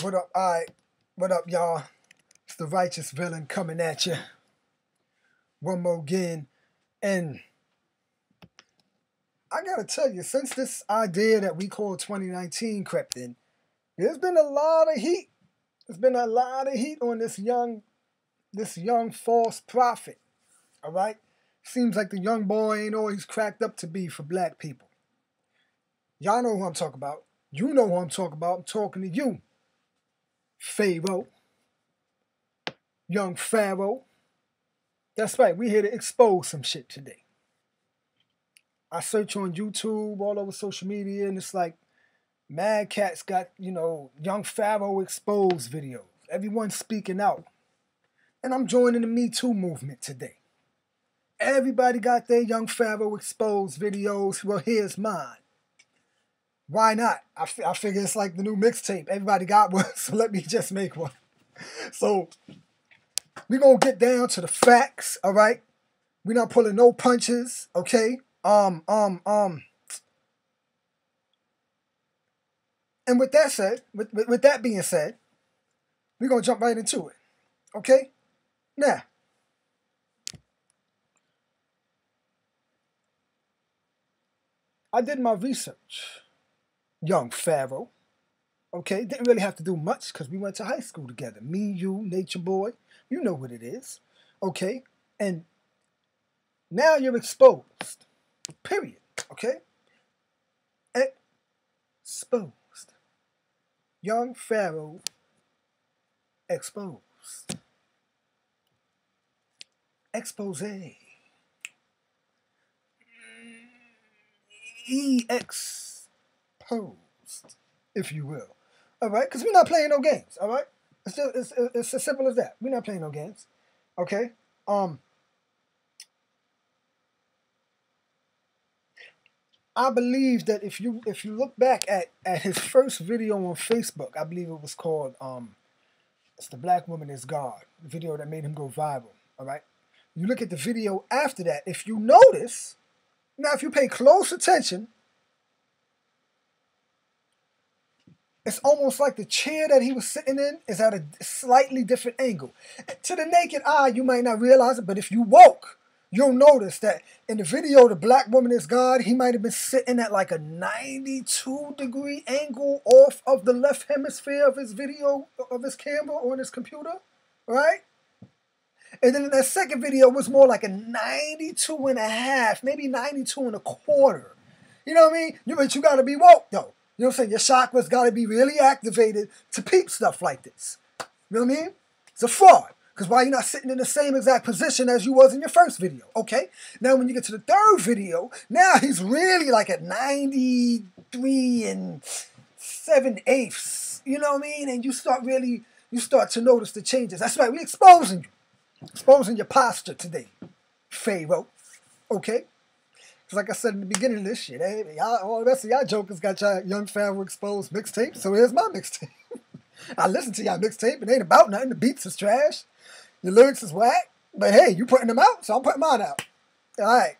What up, alright? What up, y'all? It's the righteous villain coming at you. One more again. And I gotta tell you, since this idea that we call 2019 crept in, there's been a lot of heat. There's been a lot of heat on this young false prophet. Alright? Seems like the young boy ain't all he's cracked up to be for black people. Y'all know who I'm talking about. You know who I'm talking about. I'm talking to you. Pharaoh. Young Pharaoh. That's right, we here to expose some shit today. I search on YouTube, all over social media, and it's like mad cats got, young Pharaoh exposed videos. Everyone's speaking out. And I'm joining the Me Too movement today. Everybody got their young Pharaoh exposed videos. Well, here's mine. Why not? I figure it's like the new mixtape. Everybody got one, so let me just make one. So, we're going to get down to the facts, all right? We're not pulling no punches, okay? And with that said, with that being said, we're going to jump right into it, okay? Now, I did my research, young Pharaoh, okay? Didn't really have to do much because we went to high school together. Me, you, Nature Boy, you know what it is, okay? And now you're exposed, period, okay? Exposed. Young Pharaoh exposed. Expose. Exposed, if you will. All right? Because we're not playing no games, all right? It's as simple as that. We're not playing no games, okay? I believe that if you look back at his first video on Facebook, I believe it was called it's The Black Woman Is God, the video that made him go viral, all right? You look at the video after that, if you notice, now if you pay close attention, it's almost like the chair that he was sitting in is at a slightly different angle. To the naked eye, you might not realize it, but if you woke, you'll notice that in the video, The Black Woman Is God, he might have been sitting at like a 92-degree angle off of the left hemisphere of his video, of his camera on his computer, right? And then that second video was more like a 92.5, maybe 92.25. You know what I mean? But you got to be woke, though. You know what I'm saying? Your chakras got to be really activated to peep stuff like this. You know what I mean? It's a fraud. Because why you're not sitting in the same exact position as you was in your first video, okay? Now when you get to the third video, now he's really like at 93 and 7/8. You know what I mean? And you start to notice the changes. That's right, we're exposing you. Exposing your posture today, Pharaoh. Okay? Because like I said in the beginning of this shit, all the rest of y'all jokers got y'all young Pharaoh exposed mixtape, so here's my mixtape. I listen to y'all mixtape, it ain't about nothing. The beats is trash. Your lyrics is whack. But hey, you putting them out, so I'm putting mine out. Alright.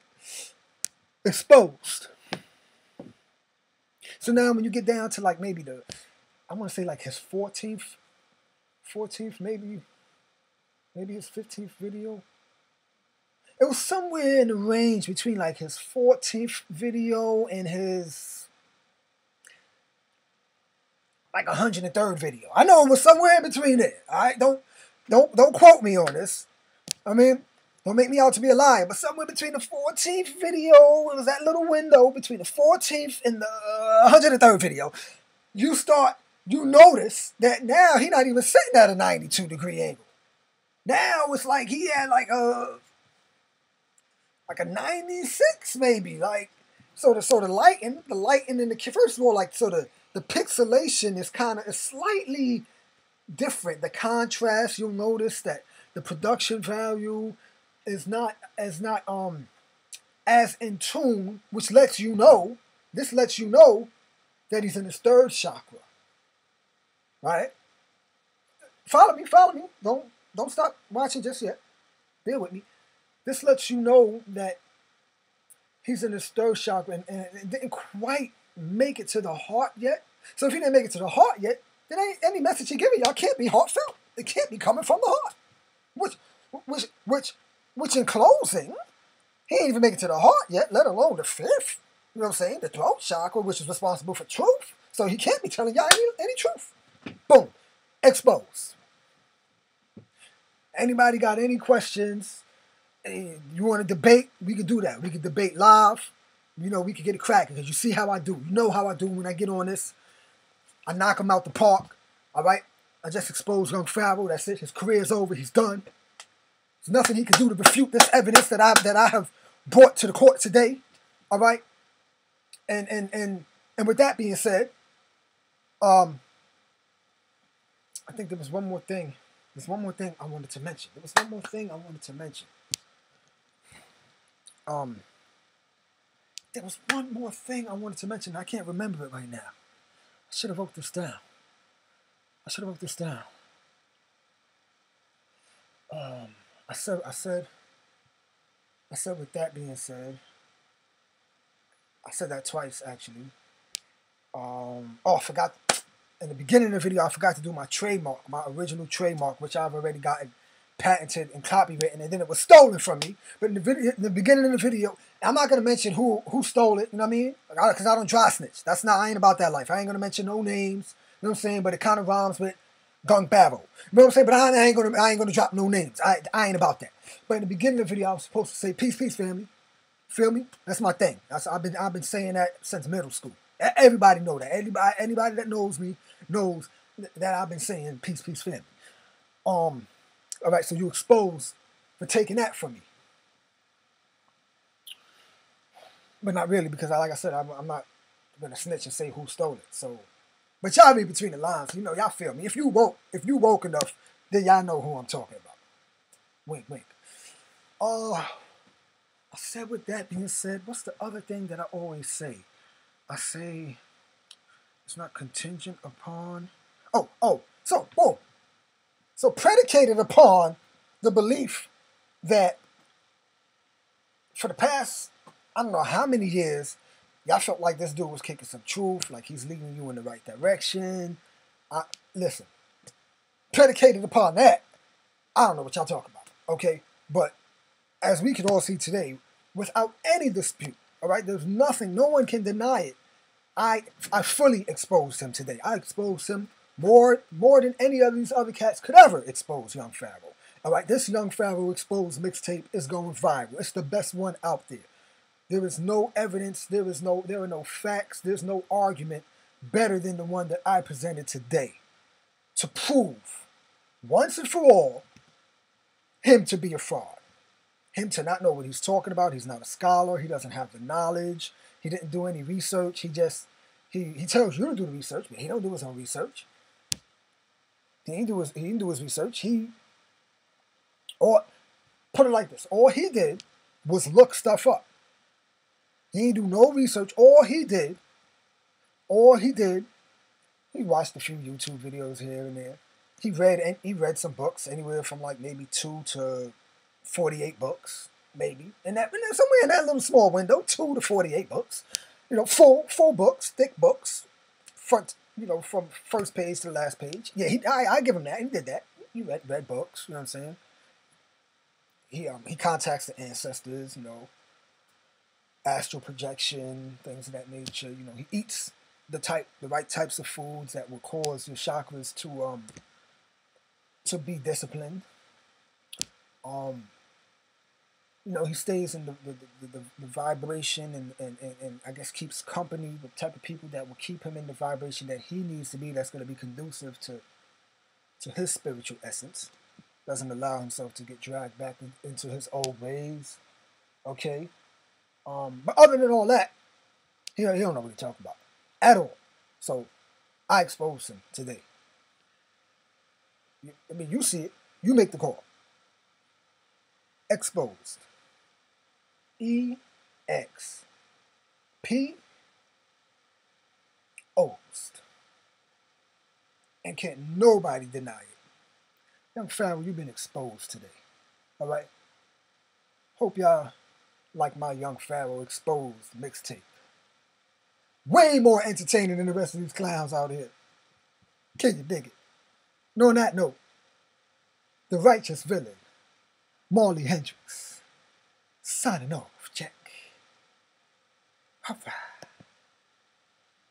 Exposed. So now when you get down to like maybe I want to say like his 14th, maybe his 15th video. It was somewhere in the range between like his 14th video and his like 103rd video. I know it was somewhere in between there. All right, don't quote me on this. I mean, don't make me out to be a liar. But somewhere between the 14th video, it was that little window between the 14th and the 103rd video. You notice that now he's not even sitting at a 92-degree angle. Now it's like he had like a 96 maybe, like so the lighting in the first of all, like so the pixelation is slightly different. The contrast, you'll notice that the production value is not as in tune, which lets you know that he's in his third chakra. Right? Follow me. Don't stop watching just yet. Bear with me. This lets you know that he's in his third chakra and it didn't quite make it to the heart yet. So if he didn't make it to the heart yet, then any message he giving y'all can't be heartfelt. It can't be coming from the heart. Which in closing, he ain't even make it to the heart yet, let alone the fifth. You know what I'm saying? The throat chakra, which is responsible for truth. So he can't be telling y'all any truth. Boom. Exposed. Anybody got any questions? You want to debate? We can do that. We can debate live. You know, we can get it cracking because you see how I do. You know how I do when I get on this. I knock him out the park. All right? I just exposed young Pharaoh. That's it. His career's over. He's done. There's nothing he can do to refute this evidence that I have brought to the court today. All right? And with that being said, I think there was one more thing. There's one more thing I wanted to mention. There was one more thing I wanted to mention. I can't remember it right now. I should have wrote this down. I said with that being said, I said that twice actually. I forgot in the beginning of the video, I forgot to do my trademark, my original trademark, which I've already gotten patented and copywritten, and then it was stolen from me. But in the beginning of the video, I'm not gonna mention who stole it. You know what I mean? Because I don't dry snitch. I ain't about that life. I ain't gonna mention no names. You know what I'm saying? But it kind of rhymes with Gung Pharaoh. You know what I'm saying? But I ain't gonna drop no names. I ain't about that. But in the beginning of the video, I was supposed to say peace, family. Feel me? That's my thing. I've been saying that since middle school. Everybody know that. Anybody that knows me knows that I've been saying peace, family. All right, so you exposed for taking that from me. But not really, because like I said, I'm not gonna snitch and say who stole it. So, but y'all read between the lines. You know, y'all feel me. If you woke enough, then y'all know who I'm talking about. Wink, wink. I said with that being said, what's the other thing that I always say? I say it's not contingent upon. So predicated upon the belief that for the past, I don't know how many years, y'all felt like this dude was kicking some truth, like he's leading you in the right direction. Listen, predicated upon that, I don't know what y'all talking about, okay? But as we can all see today, without any dispute, all right, there's nothing, no one can deny it. I fully exposed him today. I exposed him more than any of these other cats could ever expose young Pharaoh. All right, this young Pharaoh exposed mixtape is going viral. It's the best one out there. There is no evidence. There are no facts. There's no argument better than the one that I presented today to prove once and for all him to be a fraud. Him to not know what he's talking about. He's not a scholar. He doesn't have the knowledge. He didn't do any research. He tells you to do the research, but he don't do his own research. He didn't do his research. Or put it like this: all he did was look stuff up. He didn't do no research. All he did, he watched a few YouTube videos here and there. He read some books, anywhere from like maybe 2 to 48 books, maybe. And somewhere in that little small window, 2 to 48 books. You know, full books, thick books, front, you know, from first page to the last page. Yeah, I give him that. He did that. He read books, you know what I'm saying? He contacts the ancestors, you know, astral projection, things of that nature. You know, he eats the right types of foods that will cause your chakras to be disciplined. You know, he stays in the vibration and I guess keeps company with the type of people that will keep him in the vibration that he needs to be, that's going to be conducive to his spiritual essence. Doesn't allow himself to get dragged back into his old ways. Okay? But other than all that, he don't know what he's talking about at all. So I exposed him today. I mean, you see it. You make the call. Exposed. EXP. Ost. And can't nobody deny it. Young Pharaoh, you've been exposed today. All right? Hope y'all like my Young Pharaoh exposed mixtape. Way more entertaining than the rest of these clowns out here. Can you dig it? And on that note, the righteous villain, Marley Hendricks, signing off, Jack. All right.